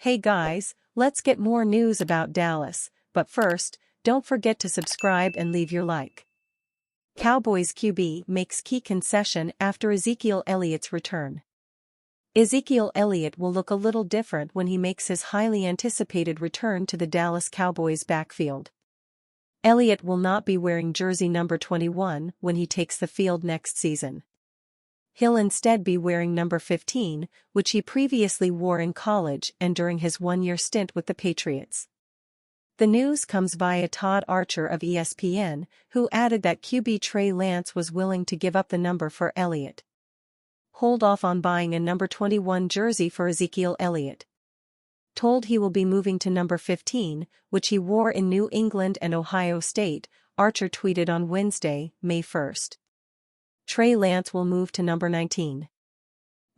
Hey guys, let's get more news about Dallas, but first, don't forget to subscribe and leave your like. Cowboys QB makes key concession after Ezekiel Elliott's return. Ezekiel Elliott will look a little different when he makes his highly anticipated return to the Dallas Cowboys backfield. Elliott will not be wearing jersey number 21 when he takes the field next season. He'll instead be wearing number 15, which he previously wore in college and during his one-year stint with the Patriots. The news comes via Todd Archer of ESPN, who added that QB Trey Lance was willing to give up the number for Elliott. Hold off on buying a number 21 jersey for Ezekiel Elliott. Told he will be moving to number 15, which he wore in New England and Ohio State, Archer tweeted on Wednesday, May 1st. Trey Lance will move to number 19.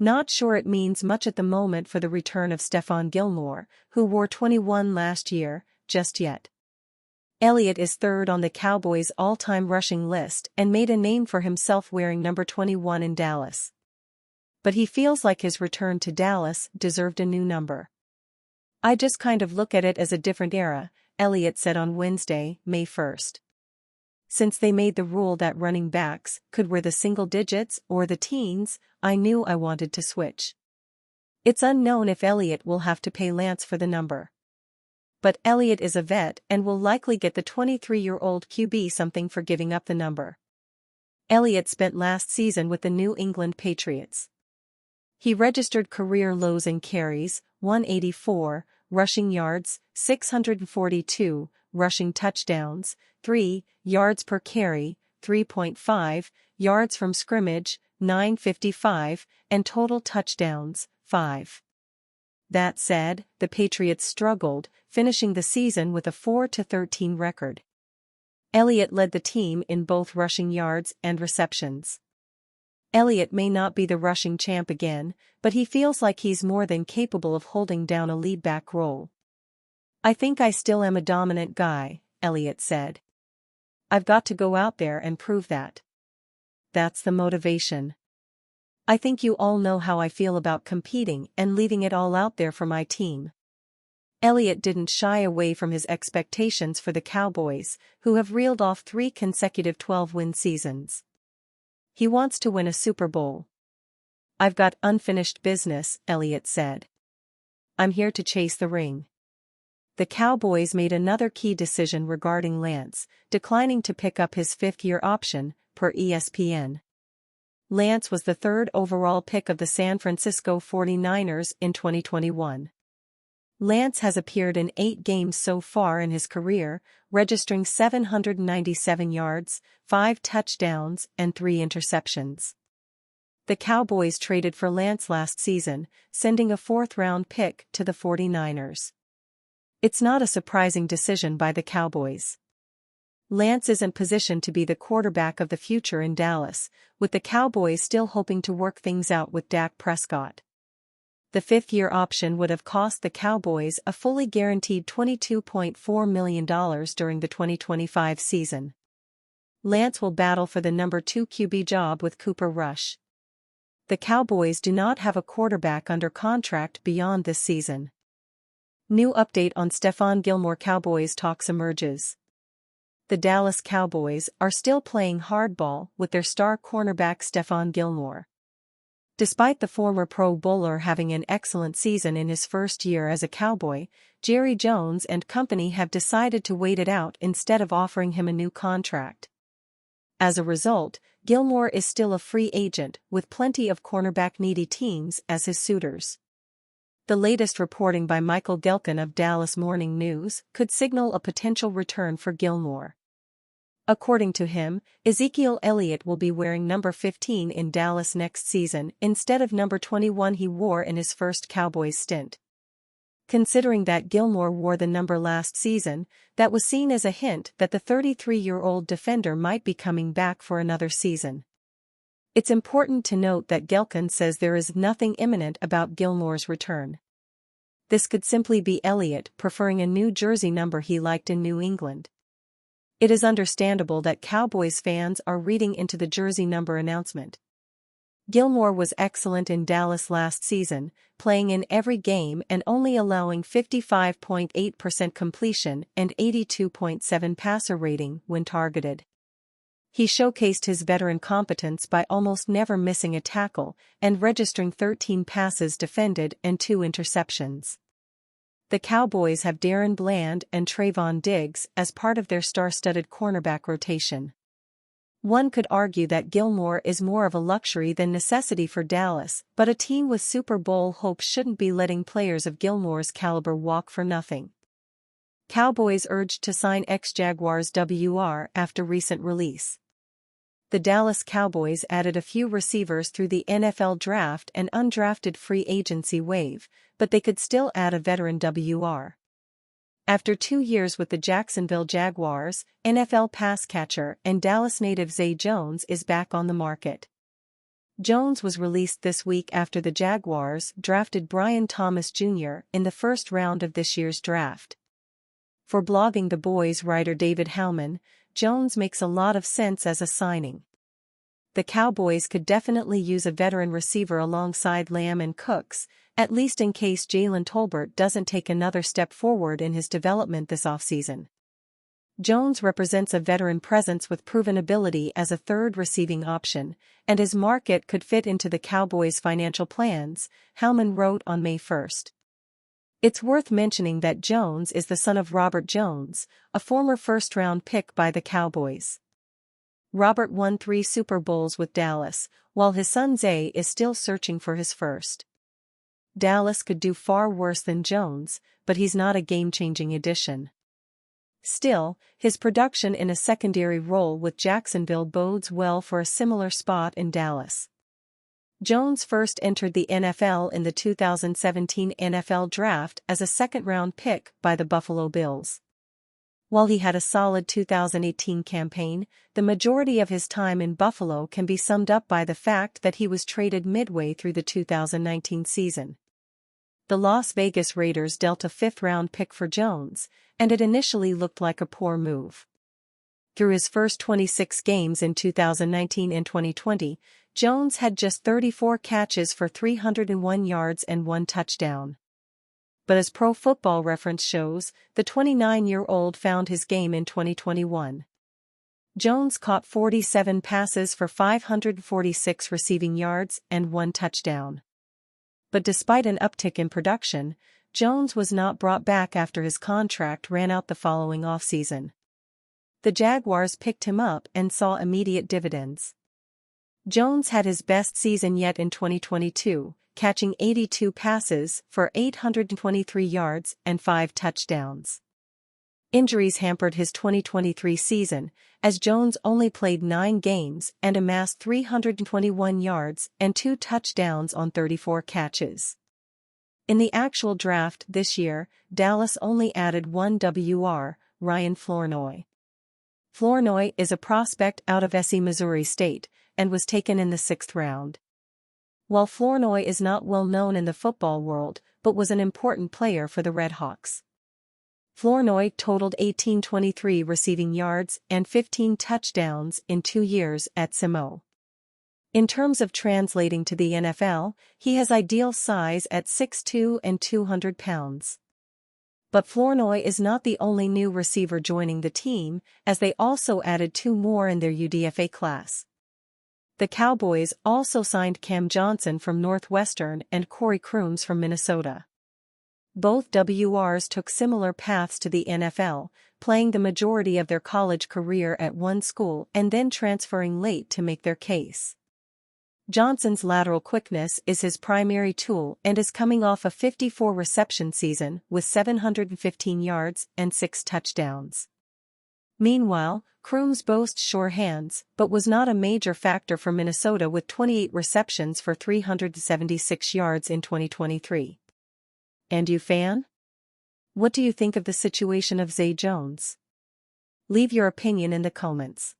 Not sure it means much at the moment for the return of Stephon Gilmore, who wore 21 last year, just yet. Elliott is third on the Cowboys' all-time rushing list and made a name for himself wearing number 21 in Dallas. But he feels like his return to Dallas deserved a new number. I just kind of look at it as a different era, Elliott said on Wednesday, May 1st. Since they made the rule that running backs could wear the single digits or the teens, I knew I wanted to switch. It's unknown if Elliott will have to pay Lance for the number. But Elliott is a vet and will likely get the 23-year-old QB something for giving up the number. Elliott spent last season with the New England Patriots. He registered career lows in carries, 184, rushing yards, 642, rushing touchdowns, 3, yards per carry, 3.5, yards from scrimmage, 955, and total touchdowns, 5. That said, the Patriots struggled, finishing the season with a 4-13 record. Elliott led the team in both rushing yards and receptions. Elliott may not be the rushing champ again, but he feels like he's more than capable of holding down a lead back role. I think I still am a dominant guy, Elliott said. I've got to go out there and prove that. That's the motivation. I think you all know how I feel about competing and leaving it all out there for my team. Elliott didn't shy away from his expectations for the Cowboys, who have reeled off 3 consecutive 12-win seasons. He wants to win a Super Bowl. I've got unfinished business, Elliott said. I'm here to chase the ring. The Cowboys made another key decision regarding Lance, declining to pick up his 5th-year option, per ESPN. Lance was the 3rd overall pick of the San Francisco 49ers in 2021. Lance has appeared in 8 games so far in his career, registering 797 yards, 5 touchdowns, and 3 interceptions. The Cowboys traded for Lance last season, sending a 4th-round pick to the 49ers. It's not a surprising decision by the Cowboys. Lance isn't positioned to be the quarterback of the future in Dallas, with the Cowboys still hoping to work things out with Dak Prescott. The 5th-year option would have cost the Cowboys a fully guaranteed $22.4 million during the 2025 season. Lance will battle for the number 2 QB job with Cooper Rush. The Cowboys do not have a quarterback under contract beyond this season. New update on Stephon Gilmore. Cowboys talks emerges. The Dallas Cowboys are still playing hardball with their star cornerback Stephon Gilmore. Despite the former Pro Bowler having an excellent season in his first year as a Cowboy, Jerry Jones and company have decided to wait it out instead of offering him a new contract. As a result, Gilmore is still a free agent with plenty of cornerback-needy teams as his suitors. The latest reporting by Michael Gelkin of Dallas Morning News could signal a potential return for Gilmore. According to him, Ezekiel Elliott will be wearing number 15 in Dallas next season instead of number 21 he wore in his first Cowboys stint. Considering that Gilmore wore the number last season, that was seen as a hint that the 33-year-old defender might be coming back for another season. It's important to note that Gelkin says there is nothing imminent about Gilmore's return. This could simply be Elliott preferring a new jersey number he liked in New England. It is understandable that Cowboys fans are reading into the jersey number announcement. Gilmore was excellent in Dallas last season, playing in every game and only allowing 55.8% completion and 82.7 passer rating when targeted. He showcased his veteran competence by almost never missing a tackle and registering 13 passes defended and 2 interceptions. The Cowboys have Darren Bland and Trayvon Diggs as part of their star-studded cornerback rotation. One could argue that Gilmore is more of a luxury than necessity for Dallas, but a team with Super Bowl hopes shouldn't be letting players of Gilmore's caliber walk for nothing. Cowboys urged to sign ex-Jaguars WR after recent release. The Dallas Cowboys added a few receivers through the NFL draft and undrafted free agency wave, but they could still add a veteran WR. After 2 years with the Jacksonville Jaguars, NFL pass catcher and Dallas native Zay Jones is back on the market. Jones was released this week after the Jaguars drafted Brian Thomas Jr. in the first round of this year's draft. For Blogging the Boys writer David Howman, Jones makes a lot of sense as a signing. The Cowboys could definitely use a veteran receiver alongside Lamb and Cooks, at least in case Jalen Tolbert doesn't take another step forward in his development this offseason. Jones represents a veteran presence with proven ability as a third receiving option, and his market could fit into the Cowboys' financial plans, Howman wrote on May 1. It's worth mentioning that Jones is the son of Robert Jones, a former first-round pick by the Cowboys. Robert won 3 Super Bowls with Dallas, while his son Zay is still searching for his first. Dallas could do far worse than Jones, but he's not a game-changing addition. Still, his production in a secondary role with Jacksonville bodes well for a similar spot in Dallas. Jones first entered the NFL in the 2017 NFL Draft as a second-round pick by the Buffalo Bills. While he had a solid 2018 campaign, the majority of his time in Buffalo can be summed up by the fact that he was traded midway through the 2019 season. The Las Vegas Raiders dealt a 5th-round pick for Jones, and it initially looked like a poor move. Through his first 26 games in 2019 and 2020, Jones had just 34 catches for 301 yards and 1 touchdown. But as Pro Football Reference shows, the 29-year-old found his game in 2021. Jones caught 47 passes for 546 receiving yards and 1 touchdown. But despite an uptick in production, Jones was not brought back after his contract ran out the following offseason. The Jaguars picked him up and saw immediate dividends. Jones had his best season yet in 2022, catching 82 passes for 823 yards and 5 touchdowns. Injuries hampered his 2023 season, as Jones only played 9 games and amassed 321 yards and 2 touchdowns on 34 catches. In the actual draft this year, Dallas only added 1 WR, Ryan Flournoy. Flournoy is a prospect out of SC Missouri State, and was taken in the 6th round. While Flournoy is not well known in the football world, but was an important player for the Redhawks. Flournoy totaled 1823 receiving yards and 15 touchdowns in 2 years at SMO. In terms of translating to the NFL, he has ideal size at 6'2" and 200 pounds. But Flournoy is not the only new receiver joining the team, as they also added 2 more in their UDFA class. The Cowboys also signed Cam Johnson from Northwestern and Corey Crooms from Minnesota. Both WRs took similar paths to the NFL, playing the majority of their college career at one school and then transferring late to make their case. Johnson's lateral quickness is his primary tool and is coming off a 54-reception season with 715 yards and 6 touchdowns. Meanwhile, Crooms boasts sure hands, but was not a major factor for Minnesota with 28 receptions for 376 yards in 2023. And you fan? What do you think of the situation of Zay Jones? Leave your opinion in the comments.